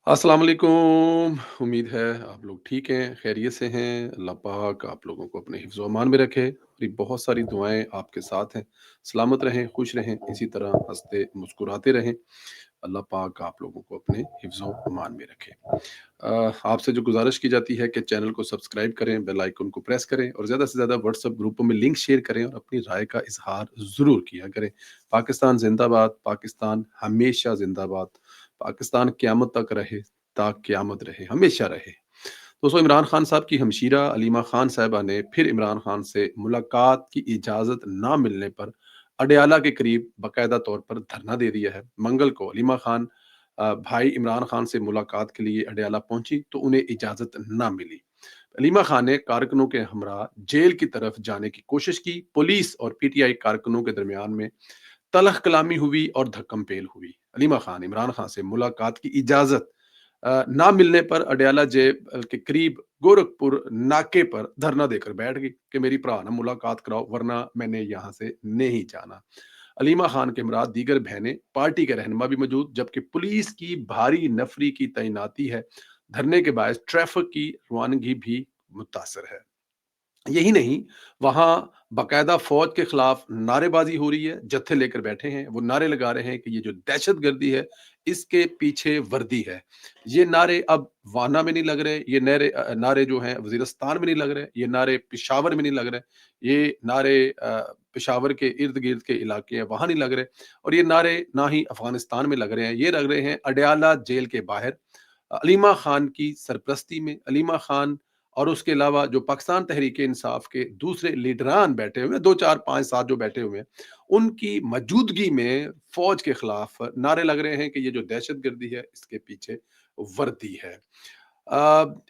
अस्सलाम वालेकुम। उम्मीद है आप लोग ठीक हैं, खैरियत से हैं। अल्लाह पाक आप लोगों को अपने हिफ्ज़ व अमान में रखे। मेरी बहुत सारी दुआएँ आपके साथ हैं। सलामत रहें, खुश रहें, इसी तरह हँसते मुस्कुराते रहें। अल्लाह पाक आप लोगों को अपने हिफ्ज़ व अमान में रखे। आपसे जो गुज़ारिश की जाती है कि चैनल को सब्सक्राइब करें, बेल आइकन को प्रेस करें और ज़्यादा से ज़्यादा व्हाट्सएप ग्रुपों में लिंक शेयर करें और अपनी राय का इज़हार ज़रूर किया करें। पाकिस्तान ज़िंदाबाद, पाकिस्तान हमेशा ज़िंदाबाद, पाकिस्तान क़यामत तक रहे, ता क़यामत रहे, हमेशा रहे। दोस्तों, इमरान खान साहब की हमशीरा अलीमा खान साहिबा ने फिर इमरान खान से मुलाकात की इजाज़त ना मिलने पर अडयाला के करीब बाकायदा तौर पर धरना दे दिया है। मंगल को अलीमा खान भाई इमरान खान से मुलाकात के लिए अडयाला पहुंची तो उन्हें इजाज़त ना मिली। अलीमा खान ने कारकुनों के हमरा जेल की तरफ जाने की कोशिश की। पुलिस और पीटीआई कारकुनों के दरमियान में तलख कलामी हुई और धक्कम-पेल हुई। अलीमा खान इमरान खान से मुलाकात की इजाज़त ना मिलने पर अडयाला जेल के करीब गोरखपुर नाके पर धरना देकर बैठ गई कि मेरी भरा ना मुलाकात कराओ वरना मैंने यहाँ से नहीं जाना। अलीमा खान के हमरा दीगर बहनें, पार्टी के रहनुमा भी मौजूद, जबकि पुलिस की भारी नफरी की तैनाती है। धरने के बायस ट्रैफिक की रवानगी भी मुतासर है। यही नहीं, वहाँ बाकायदा फ़ौज के खिलाफ नारेबाज़ी हो रही है, जत्थे लेकर बैठे हैं, वो नारे लगा रहे हैं कि ये जो दहशतगर्दी है, इसके पीछे वर्दी है। ये नारे अब वाना में नहीं लग रहे, ये नारे जो हैं वज़ीरिस्तान में नहीं लग रहे, ये नारे पेशावर में नहीं लग रहे, ये नारे पेशावर के इर्द-गिर्द के इलाके हैं, वहाँ नहीं लग रहे और ये नारे ना ही अफ़गानिस्तान में लग रहे हैं, ये लग रहे हैं अडयाला जेल के बाहर। अलीमा खान की सरपरस्ती में अलीमा खान और उसके अलावा जो पाकिस्तान तहरीक इंसाफ के दूसरे लीडरान बैठे हुए हैं, 2, 4, 5, 7 जो बैठे हुए हैं, उनकी मौजूदगी में फ़ौज के खिलाफ नारे लग रहे हैं कि ये जो दहशतगर्दी है, इसके पीछे वर्दी है।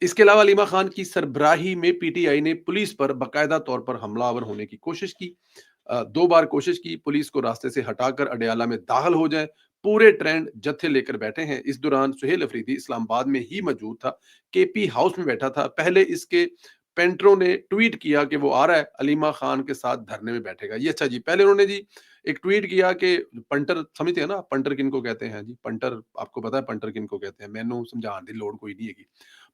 इसके अलावा अलीमा खान की सरबराही में पीटीआई ने पुलिस पर बाकायदा तौर पर हमलावर होने की कोशिश की। 2 बार कोशिश की पुलिस को रास्ते से हटाकर अडयाला में दाखिल हो जाए। पूरे ट्रेंड जत्थे लेकर बैठे हैं। इस दौरान सुहेल अफरीदी इस्लामाबाद में ही मौजूद था, केपी हाउस में बैठा था। पहले इसके पेंटरों ने ट्वीट किया कि वो आ रहा है, अलीमा खान के साथ धरने में बैठेगा। ये अच्छा जी, पहले उन्होंने जी एक ट्वीट किया कि पंटर समझते हैं ना, पंटर किनको कहते हैं जी? पंटर आपको पता है पंटर किनको कहते हैं? मैनू समझाने की लोड़ कोई नहीं हैगी।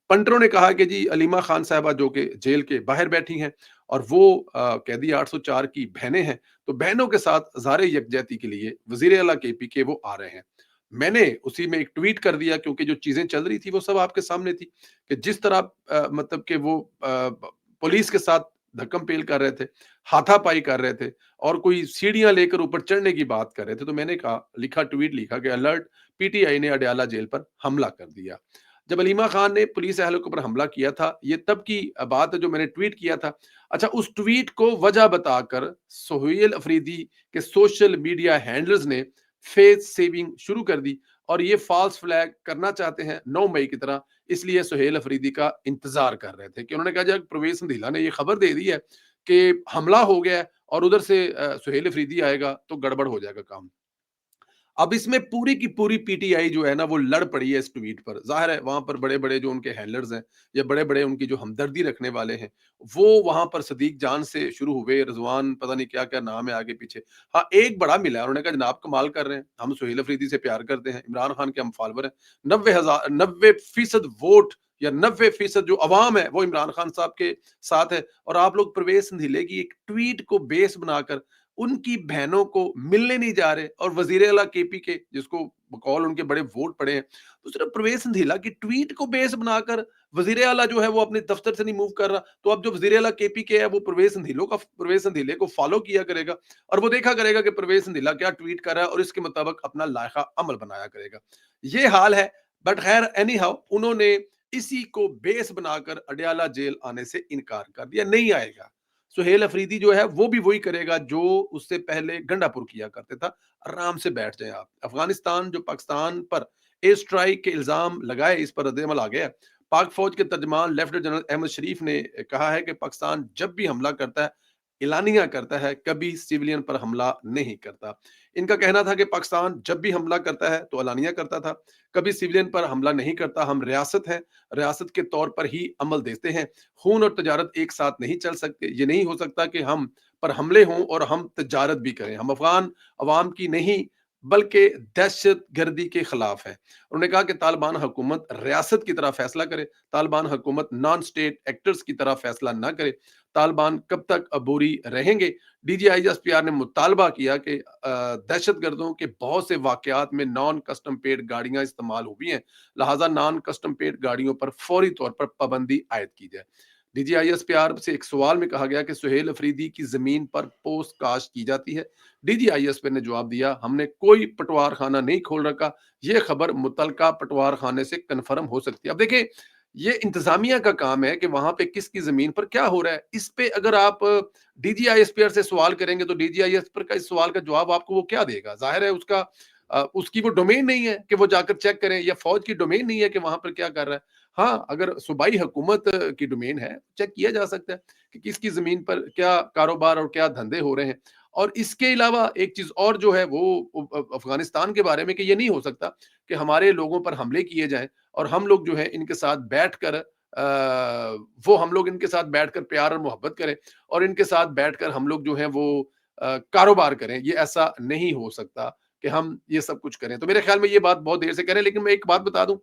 पंटरों ने कहा कि जी अलीमा खान साहबा जो कि जेल के बाहर बैठी हैं और वो कैदी 804 की बहनें हैं, तो बहनों के साथ ज़ाहिर यकजहती के लिए वज़ीर आला केपी के वो आ रहे हैं। मैंने उसी में एक ट्वीट कर दिया क्योंकि जो चीज़ें चल रही थी वो सब आपके सामने थी कि जिस तरह मतलब कि वो पुलिस के साथ धक्कम-पेल कर रहे थे, हाथापाई कर रहे थे और कोई सीढ़ियाँ लेकर ऊपर चढ़ने की बात कर रहे थे, तो मैंने कहा लिखा ट्वीट लिखा कि अलर्ट पीटीआई ने अडयाला जेल पर हमला कर दिया। जब अलीमा खान ने पुलिस अहलों के ऊपर हमला किया था, ये तब की बात है जो मैंने ट्वीट किया था। अच्छा, उस ट्वीट को वजह बताकर सोहेल अफरीदी के सोशल मीडिया हैंडलर्स ने फेस सेविंग शुरू कर दी और ये फॉल्स फ्लैग करना चाहते हैं 9 मई की तरह, इसलिए सोहेल अफरीदी का इंतजार कर रहे थे कि उन्होंने कहा जब प्रवेश संधीला ने ये खबर दे दी है कि हमला हो गया है और उधर से सोहेल अफरीदी आएगा तो गड़बड़ हो जाएगा काम। अब इसमें पूरी की पूरी पीटीआई जो है ना वो लड़ पड़ी है इस ट्वीट पर। ज़ाहिर है वहाँ पर बड़े-बड़े जो उनके हैंडलर्स हैं या बड़े-बड़े उनकी जो हमदर्दी रखने वाले हैं, वो वहाँ पर सदीक जान से शुरू हुए, रिज़वान पता नहीं क्या-क्या नाम है आगे पीछे। हाँ, एक बड़ा मिला है, उन्होंने कहा जनाब कमाल कर रहे हैं, हम सुहेल अफरीदी से प्यार करते हैं, इमरान खान के हम फॉलोवर हैं। 90% वोट या 90% जो अवाम है वो इमरान खान साहब के साथ है और आप लोग परवेज़ संधीले की एक ट्वीट को बेस बनाकर उनकी बहनों को मिलने नहीं जा रहे और वजीर अला केपी के जिसको बकौल उनके बड़े वोट पड़े हैं, तो सिर्फ प्रवेश संधीला की ट्वीट को बेस बनाकर वजीर अला जो है वो अपने दफ्तर से नहीं मूव कर रहा, तो अब जो वजीर अला केपी के है वो प्रवेश संधीले को फॉलो किया करेगा और वो देखा करेगा कि प्रवेश संधीला क्या ट्वीट कर रहा है और इसके मुताबिक अपना लायका अमल बनाया करेगा। ये हाल है। बट खैर एनी हाउ उन्होंने इसी को बेस बनाकर अडयाला जेल आने से इनकार कर दिया, नहीं आएगा। सुहेल अफरीदी जो है वो भी वही करेगा जो उससे पहले गंडापुर किया करते था। आराम से बैठ जाएं आप। अफगानिस्तान जो पाकिस्तान पर एयर स्ट्राइक के इल्जाम लगाए, इस पर रद्द-ए-अमल आ गया है। पाक फौज के तर्जमान लेफ्टिनेंट जनरल अहमद शरीफ ने कहा है कि पाकिस्तान जब भी हमला करता है, एलानिया करता है, कभी सिविलियन पर हमला नहीं करता। इनका कहना था कि पाकिस्तान जब भी हमला करता है तो एलानिया करता था, कभी सिविलियन पर हमला नहीं करता। हम रियासत हैं, रियासत के तौर पर ही अमल देते हैं। खून और तजारत एक साथ नहीं चल सकते। ये नहीं हो सकता कि हम पर हमले हों और हम तजारत भी करें। हम अफ़गान अवाम की नहीं बल्कि दहशत गर्दी के खिलाफ है। उन्होंने कहा कि तालिबान हुकूमत रियासत की तरह फैसला करे, तालिबान हुकूमत नॉन स्टेट एक्टर्स की तरह फैसला ना करे, तालिबान कब तक अबूरी रहेंगे। डीजीआईएसपीआर ने मुतालबा किया कि दहशत गर्दों के बहुत से वाकयात में नॉन कस्टम पेड गाड़ियां इस्तेमाल हुई हैं, लिहाजा नॉन कस्टम पेड गाड़ियों पर फौरी तौर पर पाबंदी आयद की जाए। डीजीआईएसपीआर से एक सवाल में कहा गया कि सुहेल अफरीदी की जमीन पर पोस्ट कास्ट की जाती है। डीजीआईएसपी ने जवाब दिया, हमने कोई पटवार खाना नहीं खोल रखा, ये खबर मुतलका पटवार खाने से कन्फर्म हो सकती है। अब देखिए, ये इंतजामिया का काम है कि वहां पे किसकी जमीन पर क्या हो रहा है। इस पे अगर आप डीजीआईएसपी से सवाल करेंगे तो डीजीआईएसपी का इस सवाल का जवाब आपको वो क्या देगा। जाहिर है उसका उसकी वो डोमेन नहीं है कि वो जाकर चेक करें, या फौज की डोमेन नहीं है कि वहां पर क्या कर रहा है। हाँ, अगर सूबाई हुकूमत की डोमेन है, चेक किया जा सकता है कि किसकी जमीन पर क्या कारोबार और क्या धंधे हो रहे हैं। और इसके अलावा एक चीज और जो है वो अफगानिस्तान के बारे में, कि ये नहीं हो सकता कि हमारे लोगों पर हमले किए जाएं और हम लोग जो है इनके साथ बैठकर वो हम लोग इनके साथ बैठकर प्यार और मोहब्बत करें और इनके साथ बैठकर हम लोग जो है वो कारोबार करें। ये ऐसा नहीं हो सकता कि हम ये सब कुछ करें। तो मेरे ख्याल में ये बात बहुत देर से करें, लेकिन मैं एक बात बता दूं,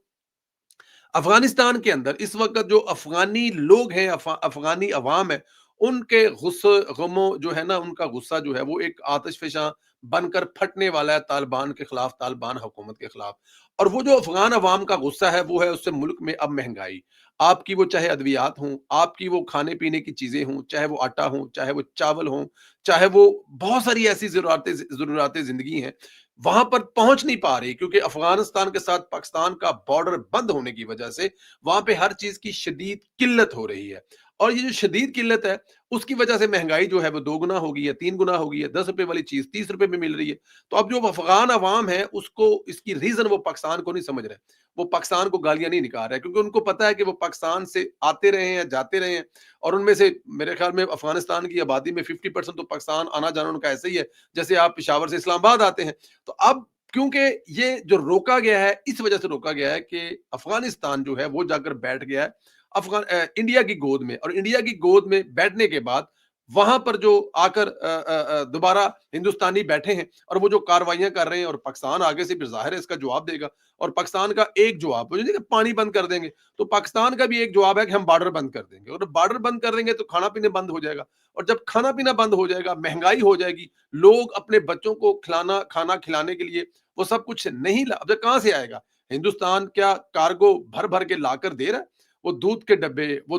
अफगानिस्तान के अंदर इस वक्त जो अफगानी लोग हैं, अफगानी अवाम है, उनके गुस्से गमो जो है ना, उनका गुस्सा जो है वो एक आतिशफशां बनकर फटने वाला है तालिबान के खिलाफ, तालिबान हुकूमत के खिलाफ। और वो जो अफगान अवाम का गुस्सा है वो है उससे मुल्क में अब महंगाई, आपकी वो चाहे अद्वियात हों, आपकी वो खाने पीने की चीजें हों, चाहे वो आटा हो, चाहे वो चावल हो, चाहे वो बहुत सारी ऐसी जरूरतें जिंदगी हैं, वहां पर पहुंच नहीं पा रही, क्योंकि अफगानिस्तान के साथ पाकिस्तान का बॉर्डर बंद होने की वजह से वहां पे हर चीज की शदीद किल्लत हो रही है। और ये जो शदीद किल्लत है, उसकी वजह से महंगाई जो है वो 2 गुना हो गई है, 3 गुना हो गई है। 10 रुपए वाली चीज 30 रुपए में मिल रही है। तो अब जो अफगान अवाम है उसको इसकी रीजन वो पाकिस्तान को नहीं समझ रहे, वो पाकिस्तान को गालियां नहीं निकाल रहे, क्योंकि उनको पता है कि वो पाकिस्तान से आते रहे हैं, जाते रहे हैं। और उनमें से मेरे ख्याल में अफगानिस्तान की आबादी में 50% तो पाकिस्तान आना जाना उनका ऐसे ही है, जैसे आप पिशावर से इस्लामाबाद आते हैं। तो अब क्योंकि ये जो रोका गया है, इस वजह से रोका गया है कि अफगानिस्तान जो है वो जाकर बैठ गया है इंडिया की गोद में, और इंडिया की गोद में बैठने के बाद वहां पर जो आकर दोबारा हिंदुस्तानी बैठे हैं और वो जो कार्रवाइयां कर रहे हैं, और पाकिस्तान आगे से फिर जाहिर है इसका जवाब देगा। और पाकिस्तान का एक जवाब, वो नहीं कि पानी बंद कर देंगे, तो पाकिस्तान का भी एक जवाब है कि हम बॉर्डर बंद कर देंगे, और बॉर्डर बंद कर देंगे तो खाना पीना बंद हो जाएगा। और जब खाना पीना बंद हो जाएगा, महंगाई हो जाएगी, लोग अपने बच्चों को खिलाना खाना खिलाने के लिए वो सब कुछ नहीं ला, अब कहां से आएगा। हिंदुस्तान क्या कार्गो भर भर के लाकर दे रहा है? वो दूध के डब्बे, वो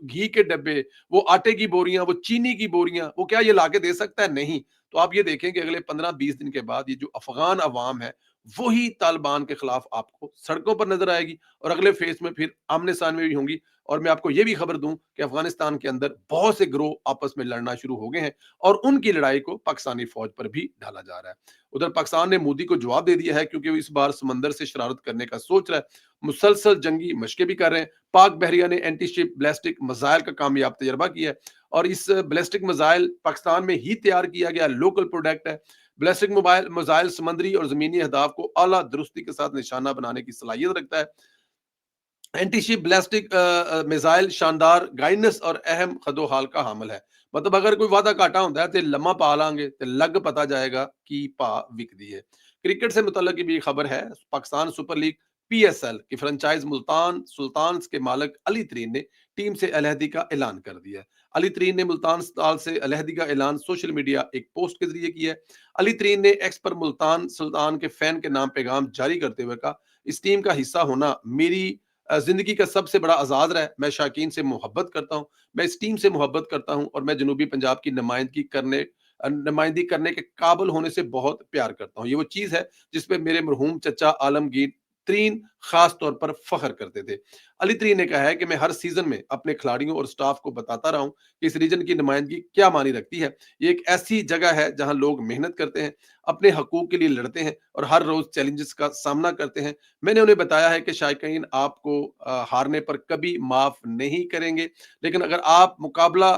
घी के डब्बे, वो आटे की बोरियां, वो चीनी की बोरियां, वो क्या ये लाके दे सकता है? नहीं। तो आप ये देखें कि अगले 15-20 दिन के बाद ये जो अफगान अवाम है वही तालिबान के खिलाफ आपको सड़कों पर नजर आएगी, और अगले फेज में फिर आमने सामने भी होंगी। और मैं आपको ये भी खबर दूं कि अफगानिस्तान के अंदर बहुत से ग्रोह आपस में लड़ना शुरू हो गए हैं, और उनकी लड़ाई को पाकिस्तानी फौज पर भी ढाला जा रहा है। उधर पाकिस्तान ने मोदी को जवाब दे दिया है, क्योंकि वो इस बार समंदर से शरारत करने का सोच रहा है, मुसलसल जंगी मशकें भी कर रहे हैं। पाक बहरिया ने एंटी शिप बैलिस्टिक मिसाइल का कामयाब तजर्बा किया है, और इस बैलिस्टिक मिसाइल पाकिस्तान में ही तैयार किया गया लोकल प्रोडक्ट है। बैलिस्टिक मोबाइल मिसाइल समुद्री और जमीनी अहदाफ को आला दुरुस्ती के साथ निशाना बनाने की सलाहियत रखता है। एंटी शिप बैलिस्टिक मिसाइल शानदार गाइडेंस और अहम खदोहाल का हामिल है। मतलब अगर कोई वादा घाटा होता है तो लम्मा पा लांगे तो लग पता जाएगा कि पा विकदी है। क्रिकेट से मुतल्लिक भी खबर है, पाकिस्तान सुपर लीग पीएसएल की फ्रेंचाइज मुल्तान सुल्तान्स के मालिक अली तरीन ने टीम से अलहदी का ऐलान कर दिया है। अली तरीन ने मुल्तान सुल्तान से अलहदी का ऐलान सोशल मीडिया एक पोस्ट के जरिए किया है। अली तरीन ने एक्स पर मुल्तान सुल्तान के फैन के नाम पैगाम जारी करते हुए कहा, इस टीम का हिस्सा होना मेरी जिंदगी का सबसे बड़ा आजाद रहा है। मैं शाकीन से मोहब्बत करता हूँ, मैं इस टीम से मोहब्बत करता हूँ, और मैं जनूबी पंजाब की नुमाइंदगी करने के काबिल होने से बहुत प्यार करता हूँ। ये वो चीज है जिसपे मेरे मरहूम चचा आलमगीर तरीन खास तौर पर फख्र करते थे। अली तरीन ने कहा है कि मैं हर सीजन में अपने खिलाड़ियों और स्टाफ को बताता रहा हूँ कि इस रीजन की नुमाइंदगी क्या मानी रखती है। ये एक ऐसी जगह है जहाँ लोग मेहनत करते हैं, अपने हकूक के लिए लड़ते हैं, और हर रोज चैलेंजेस का सामना करते हैं। मैंने उन्हें बताया है कि शायकीन आपको हारने पर कभी माफ नहीं करेंगे, लेकिन अगर आप मुकाबला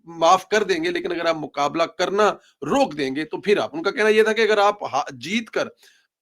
माफ कर देंगे, लेकिन अगर आप मुकाबला करना रोक देंगे तो फिर आप, उनका कहना यह था कि अगर आप जीत कर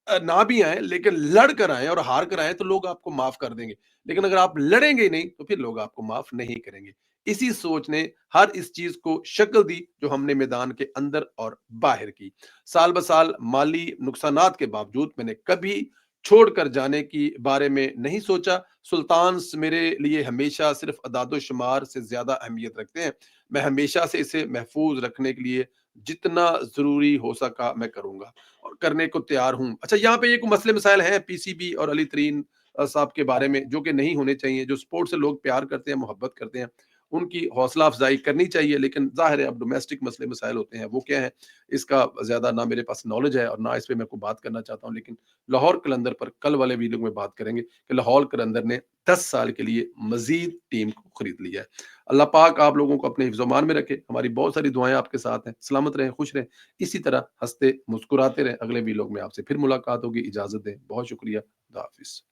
ना भी आए लेकिन लड़ कर आए और हार कर आए तो लोग आपको माफ कर देंगे, लेकिन अगर आप लड़ेंगे ही नहीं तो फिर लोग आपको माफ नहीं करेंगे। इसी सोच ने हर इस चीज़ को शक्ल दी जो हमने मैदान के अंदर और बाहर की। साल ब साल माली नुकसानात के बावजूद मैंने कभी छोड़कर जाने की बारे में नहीं सोचा। सुल्तान्स मेरे लिए हमेशा सिर्फ़ अदाद-ओ-शुमार से ज़्यादा अहमियत रखते हैं। मैं हमेशा से इसे महफ़ूज़ रखने के लिए जितना ज़रूरी हो सका मैं करूँगा और करने को तैयार हूँ। अच्छा, यहाँ पे एक मसले-मसाइल हैं पीसीबी और अली तरीन साहब के बारे में जो कि नहीं होने चाहिए। जो स्पोर्ट्स से लोग प्यार करते हैं, मोहब्बत करते हैं, उनकी हौसला अफ़ज़ाई करनी चाहिए, लेकिन ज़ाहिर है अब डोमेस्टिक मसले-मसाइल होते हैं, वो क्या है, इसका ज़्यादा ना मेरे पास नॉलेज है और ना इस पे मैं कोई बात करना चाहता हूँ। लेकिन लाहौर कलंदर पर कल वाले वीडियो में बात करेंगे कि लाहौर कलंदर ने 10 साल के लिए मज़ीद टीम को खरीद लिया है। अल्लाह पाक आप लोगों को अपने हिफ्ज़-ओ-अमान में रखे। हमारी बहुत सारी दुआएँ आपके साथ हैं। सलामत रहें, खुश रहें। इसी तरह हँसते, मुस्कुराते रहें। अगले वीलॉग में आपसे फिर मुलाकात होगी। इजाज़त दें। बहुत शुक्रिया। खुदा हाफ़िज़।